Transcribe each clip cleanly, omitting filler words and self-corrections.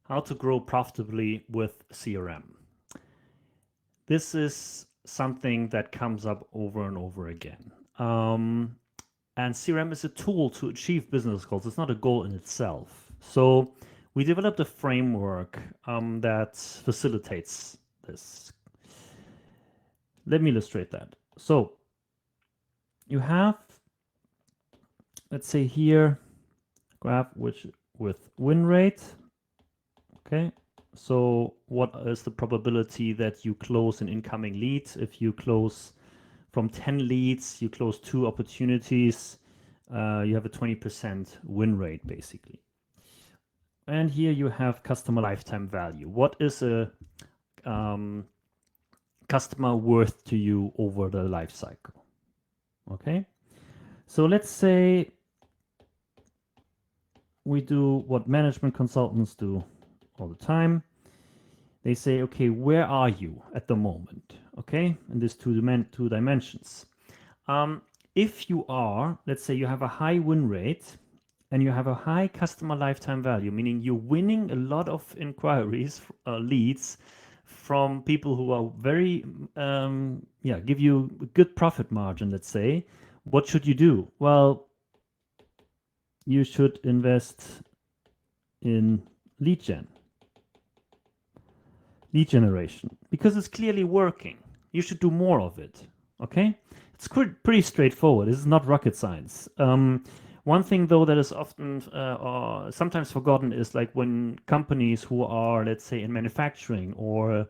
How to grow profitably with CRM. This is something that comes up over and over again. And CRM is a tool to achieve business goals. It's not a goal in itself. So we developed a framework that facilitates this. Let me illustrate that. So you have, let's say here, graph which with win rate. Okay, so what is the probability that you close an incoming lead? If you close from 10 leads, you close 2 opportunities, you have a 20% win rate basically. And here you have customer lifetime value. What is a customer worth to you over the life cycle? Okay, so let's say we do what management consultants do all the time. They say, okay, where are you at the moment? Okay, in these two dimensions. If you are, let's say you have a high win rate and you have a high customer lifetime value, meaning you're winning a lot of inquiries, leads from people who are very, give you a good profit margin, let's say, what should you do? Well, you should invest in lead generation, because it's clearly working. You should do more of it. Okay, it's pretty straightforward. This is not rocket science. One thing though that is often or sometimes forgotten is like when companies who are, let's say, in manufacturing or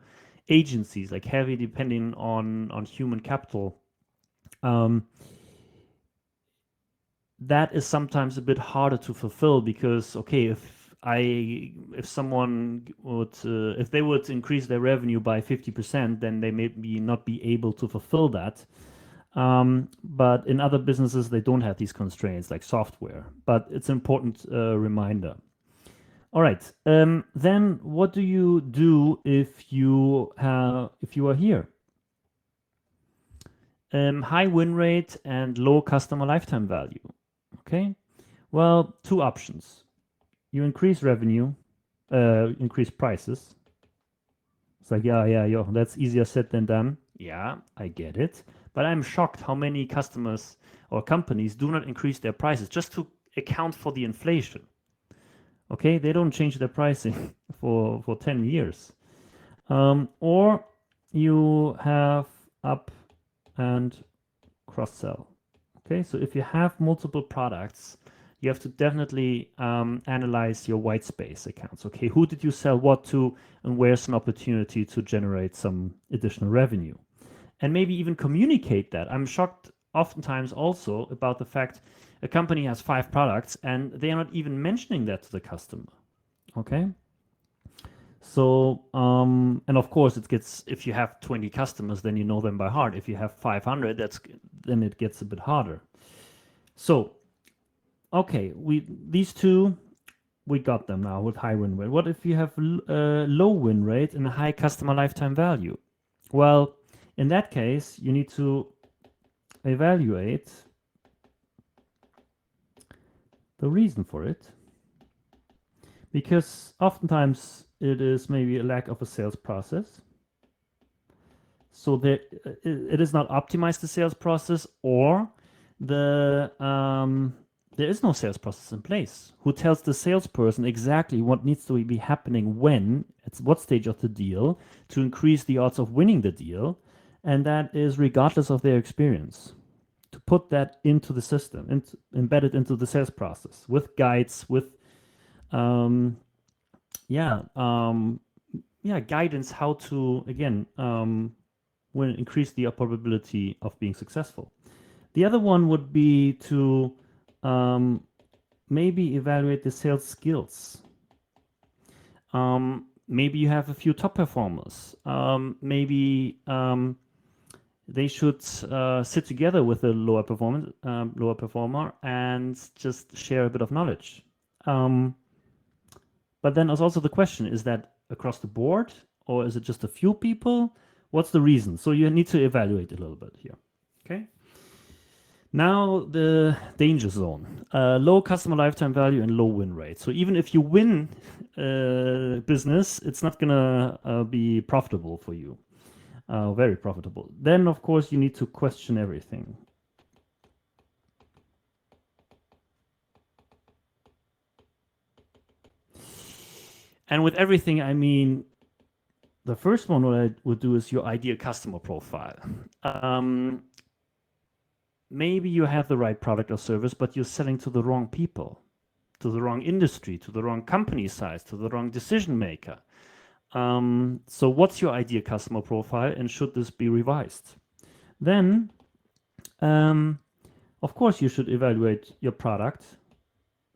agencies, like heavy depending on human capital, that is sometimes a bit harder to fulfill, because okay, if someone would if they would increase their revenue by 50%, then they may not be able to fulfill that. But in other businesses, they don't have these constraints like software. But it's an important reminder. All right. Then what do you do if you are here? High win rate and low customer lifetime value. Okay. Well, 2 options. You increase revenue, increase prices. It's like, yeah, that's easier said than done. Yeah, I get it. But I'm shocked how many customers or companies do not increase their prices just to account for the inflation. Okay, they don't change their pricing for 10 years. Or you have up and cross-sell. Okay, so if you have multiple products, you have to definitely analyze your white space accounts. Okay, who did you sell what to, and where's an opportunity to generate some additional revenue? And maybe even communicate that. I'm shocked oftentimes also about the fact a company has 5 products and they are not even mentioning that to the customer. Okay. So, and of course it gets, if you have 20 customers, then you know them by heart. If you have 500, then it gets a bit harder. So, okay, these 2, we got them now with high win rate. What if you have low win rate and a high customer lifetime value? Well, in that case, you need to evaluate the reason for it, because oftentimes it is maybe a lack of a sales process. So it is not optimized, the sales process, or there is no sales process in place. Who tells the salesperson exactly what needs to be happening when, at what stage of the deal, to increase the odds of winning the deal? And that is regardless of their experience. To put that into the system and embed it into the sales process with guides, with guidance how to, again, increase the probability of being successful. The other one would be to maybe evaluate the sales skills. Maybe you have a few top performers. Maybe they should sit together with a lower performer and just share a bit of knowledge. But then there's also the question, is that across the board, or is it just a few people? What's the reason? So you need to evaluate a little bit here. Okay. Now the danger zone, low customer lifetime value and low win rate. So even if you win business, it's not gonna be profitable for you, very profitable. Then of course you need to question everything. And with everything, I mean, the first one, what I would do is your ideal customer profile. Maybe you have the right product or service, but you're selling to the wrong people, to the wrong industry, to the wrong company size, to the wrong decision maker. So what's your ideal customer profile, and should this be revised? Then, of course, you should evaluate your product.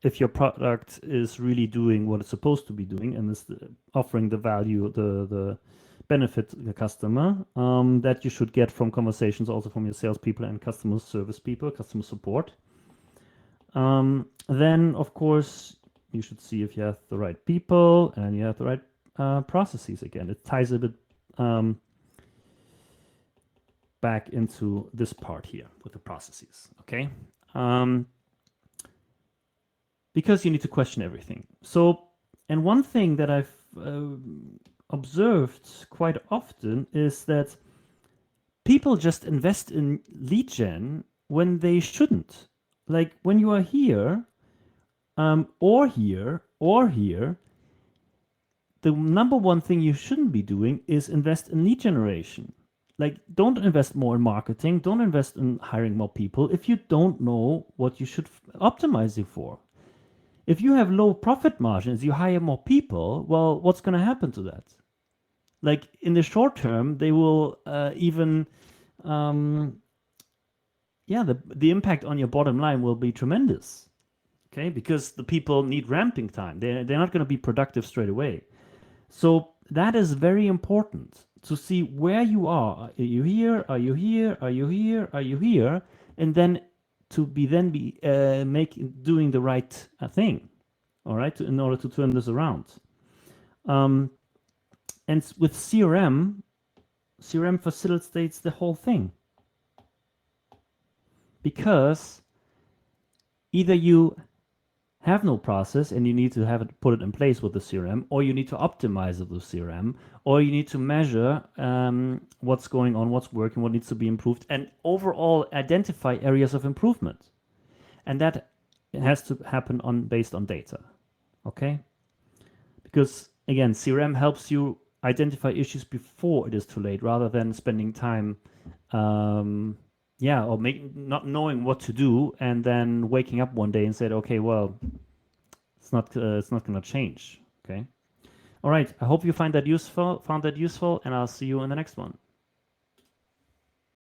If your product is really doing what it's supposed to be doing and is offering the value, the benefit to the customer, that you should get from conversations also from your salespeople and customer service people, customer support. Then, of course, you should see if you have the right people and you have the right processes. Again, it ties a bit back into this part here with the processes, okay? Because you need to question everything. So, and one thing that I've observed quite often is that people just invest in lead gen when they shouldn't. Like when you are here, or here, or here, the number one thing you shouldn't be doing is invest in lead generation. Like, don't invest more in marketing, don't invest in hiring more people if you don't know what you should optimize it for. If you have low profit margins, you hire more people, well, what's going to happen to that? Like in the short term, they will even, yeah, the impact on your bottom line will be tremendous, okay? Because the people need ramping time. They're not going to be productive straight away. So that is very important to see where you are. Are you here? Are you here? Are you here? Are you here? And then to be doing the right thing, all right, in order to turn this around. And with CRM facilitates the whole thing, because either you have no process and you need to have it put it in place with the CRM, or you need to optimize it with CRM, or you need to measure what's going on, what's working, what needs to be improved, and overall identify areas of improvement. And that has to happen based on data, okay? Because again, CRM helps you identify issues before it is too late, rather than spending time, or not knowing what to do, and then waking up one day and said, okay, well, it's not going to change. Okay. All right. I hope you found that useful, and I'll see you in the next one.